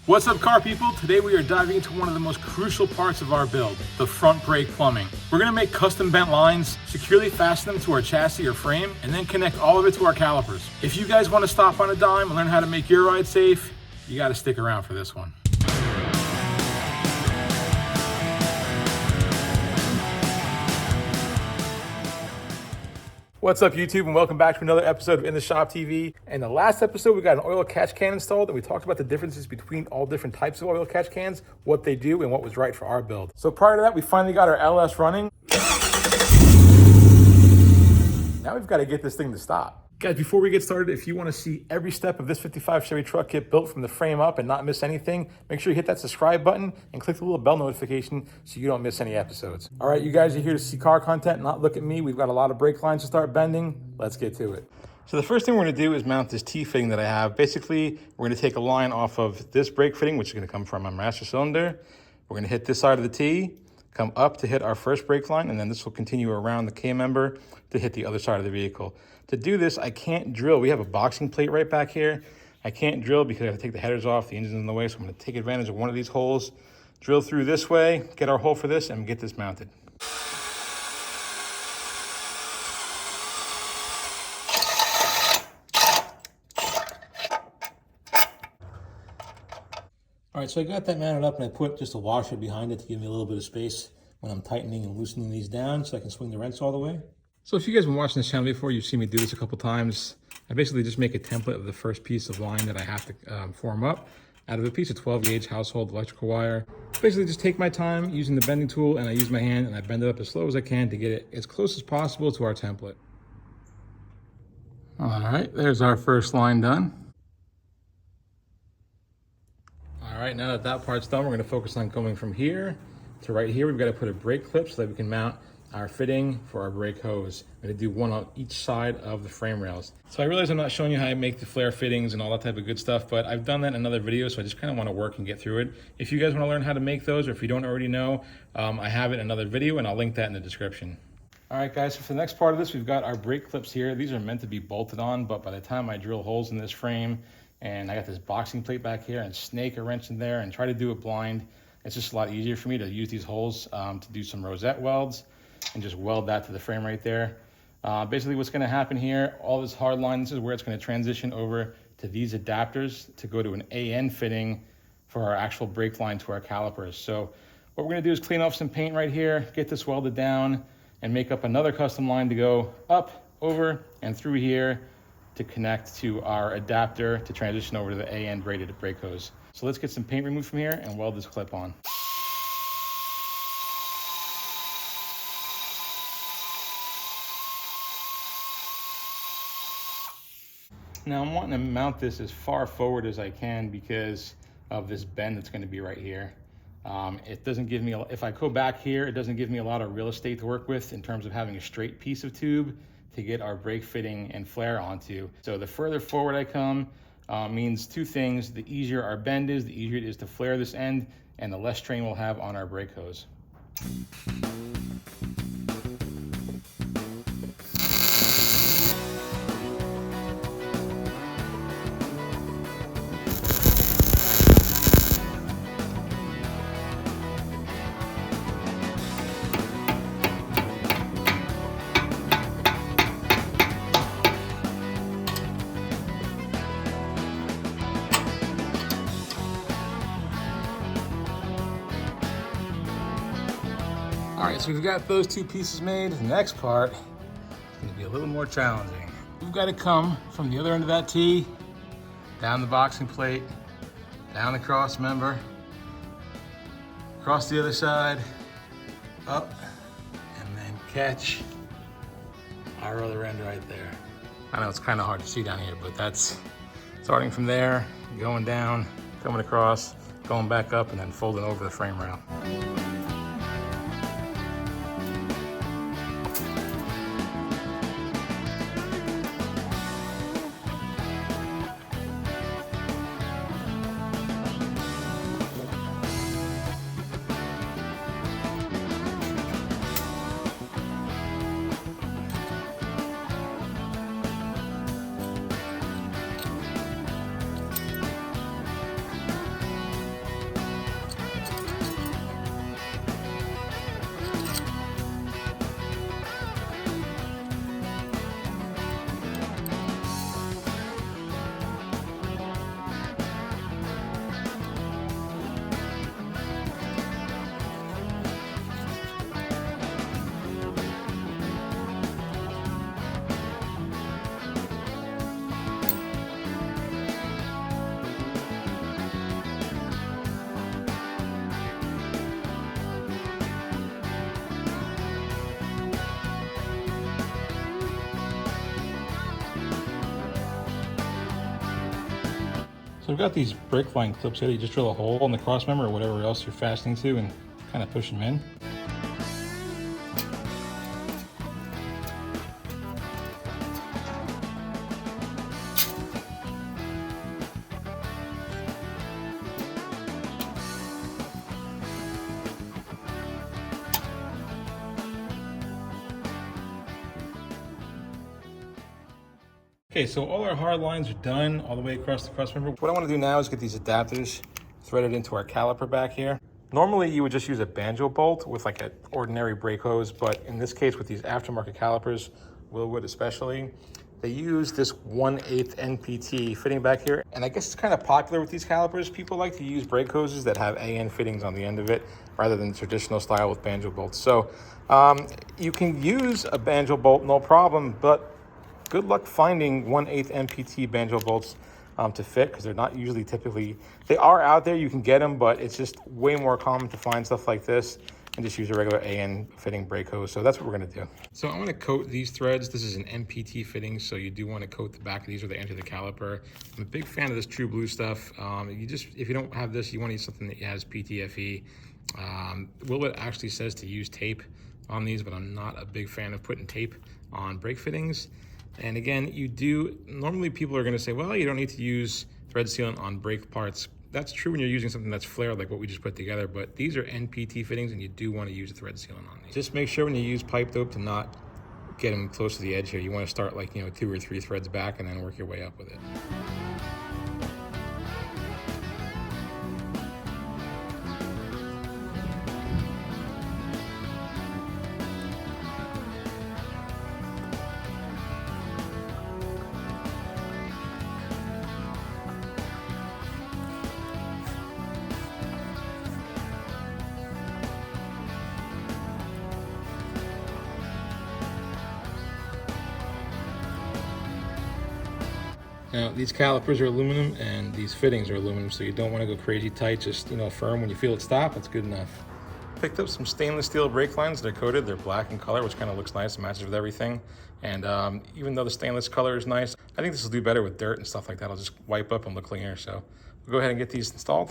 What's up, car people? Today we are diving into one of the most crucial parts of our build, the front brake plumbing. We're gonna make custom bent lines, securely fasten them to our chassis or frame, and then connect all of it to our calipers. If you guys wanna stop on a dime and learn how to make your ride safe, you gotta stick around for this one. What's up, YouTube, and welcome back to another episode of In the Shop TV. In the last episode, we got an oil catch can installed, and we talked about the differences between all different types of oil catch cans, what they do, and what was right for our build. So prior to that, we finally got our LS running. Now we've got to get this thing to stop. Guys, before we get started, if you want to see every step of this 55 Chevy truck kit built from the frame up and not miss anything, make sure you hit that subscribe button and click the little bell notification so you don't miss any episodes. All right, you guys are here to see car content, not look at me. We've got a lot of brake lines to start bending. Let's get to it. So the first thing we're going to do is mount this T-fitting that I have. Basically, we're going to take a line off of this brake fitting, which is going to come from my master cylinder. We're going to hit this side of the T, come up to hit our first brake line, and then this will continue around the K-member to hit the other side of the vehicle. To do this, I can't drill. We have a boxing plate right back here. I can't drill because I have to take the headers off, the engine's in the way, so I'm gonna take advantage of one of these holes, drill through this way, get our hole for this, and get this mounted. All right, so I got that mounted up and I put just a washer behind it to give me a little bit of space when I'm tightening and loosening these down so I can swing the wrench all the way. So if you guys have been watching this channel before, you've seen me do this a couple times. I basically just make a template of the first piece of line that I have to form up out of a piece of 12 gauge household electrical wire. Basically just take my time using the bending tool, and I use my hand and I bend it up as slow as I can to get it as close as possible to our template. All right, there's our first line done. All right, now that that part's done, we're gonna focus on going from here to right here. We've got to put a brake clip so that we can mount our fitting for our brake hose. I'm gonna do one on each side of the frame rails. So I realize I'm not showing you how I make the flare fittings and all that type of good stuff, but I've done that in another video, so I just kind of want to work and get through it. If you guys want to learn how to make those, or if you don't already know, I have it in another video and I'll link that in the description. All right, guys, so for the next part of this, we've got our brake clips here. These are meant to be bolted on, but by the time I drill holes in this frame and I got this boxing plate back here and snake a wrench in there and try to do it blind, it's just a lot easier for me to use these holes to do some rosette welds and just weld that to the frame right there. Basically what's gonna happen here, all this hard line, this is where it's gonna transition over to these adapters to go to an AN fitting for our actual brake line to our calipers. So what we're gonna do is clean off some paint right here, get this welded down, and make up another custom line to go up, over, and through here to connect to our adapter to transition over to the AN braided brake hose. So let's get some paint removed from here and weld this clip on. Now I'm wanting to mount this as far forward as I can because of this bend that's going to be right here. It doesn't give me, if I go back here, it doesn't give me a lot of real estate to work with in terms of having a straight piece of tube to get our brake fitting and flare onto. So the further forward I come means two things. The easier our bend is, the easier it is to flare this end, and the less strain we'll have on our brake hose. All right, so we've got those two pieces made. The next part is gonna be a little more challenging. We've got to come from the other end of that T, down the boxing plate, down the cross member, across the other side, up, and then catch our other end right there. I know it's kind of hard to see down here, but that's starting from there, going down, coming across, going back up, and then folding over the frame rail. So we've got these brake line clips here. You just drill a hole in the crossmember or whatever else you're fastening to and kind of push them in. Okay, so all our hard lines are done all the way across the crossmember. What I want to do now is get these adapters threaded into our caliper back here. Normally you would just use a banjo bolt with like an ordinary brake hose, but in this case with these aftermarket calipers, Willwood especially, they use this 1/8 NPT fitting back here. And I guess it's kind of popular with these calipers. People like to use brake hoses that have AN fittings on the end of it rather than the traditional style with banjo bolts. So you can use a banjo bolt, no problem, but good luck finding 1/8 NPT banjo bolts to fit, because they're not usually they are out there, you can get them, but it's just way more common to find stuff like this and just use a regular AN fitting brake hose. So that's what we're gonna do. So I'm gonna coat these threads. This is an NPT fitting, so you do wanna coat the back of these or they enter the caliper. I'm a big fan of this True Blue stuff. If you don't have this, you wanna use something that has PTFE. Willwood actually says to use tape on these, but I'm not a big fan of putting tape on brake fittings. And again, normally people are gonna say, well, you don't need to use thread sealant on brake parts. That's true when you're using something that's flared like what we just put together, but these are NPT fittings and you do wanna use a thread sealant on these. Just make sure when you use pipe dope to not get them close to the edge here. You wanna start like, 2 or 3 threads back and then work your way up with it. Now, these calipers are aluminum and these fittings are aluminum, so you don't want to go crazy tight, just firm. When you feel it stop, that's good enough. Picked up some stainless steel brake lines. They're coated, they're black in color, which kind of looks nice, matches with everything. And even though the stainless color is nice, I think this will do better with dirt and stuff like that. I'll just wipe up and look cleaner. So we'll go ahead and get these installed.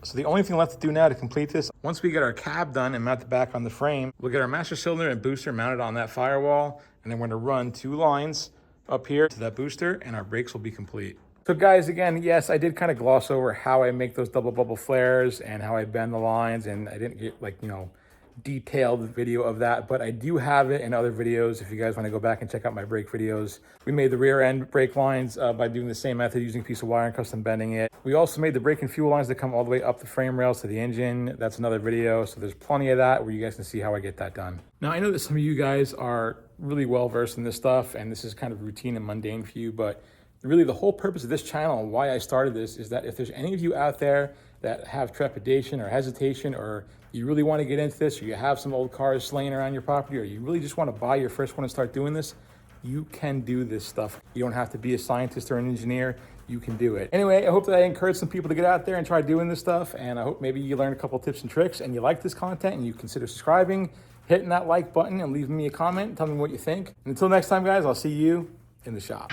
So the only thing left to do now to complete this, once we get our cab done and mount the back on the frame, we'll get our master cylinder and booster mounted on that firewall, and then we're gonna run 2 lines up here to that booster, and our brakes will be complete. So guys, again, yes, I did kind of gloss over how I make those double bubble flares and how I bend the lines, and I didn't get detailed video of that, but I do have it in other videos if you guys want to go back and check out my brake videos. We made the rear end brake lines by doing the same method, using a piece of wire and custom bending it. We also made the brake and fuel lines that come all the way up the frame rails to the engine. That's another video, so there's plenty of that where you guys can see how I get that done. Now, I know that some of you guys are really well versed in this stuff, and this is kind of routine and mundane for you, but really the whole purpose of this channel and why I started this is that if there's any of you out there that have trepidation or hesitation, or you really want to get into this, or you have some old cars laying around your property, or you really just want to buy your first one and start doing this, you can do this stuff. You don't have to be a scientist or an engineer. You can do it. Anyway, I hope that I encourage some people to get out there and try doing this stuff, and I hope maybe you learned a couple tips and tricks and you like this content and you consider subscribing, hitting that like button, and leaving me a comment and tell me what you think. And until next time, guys, I'll see you in the shop.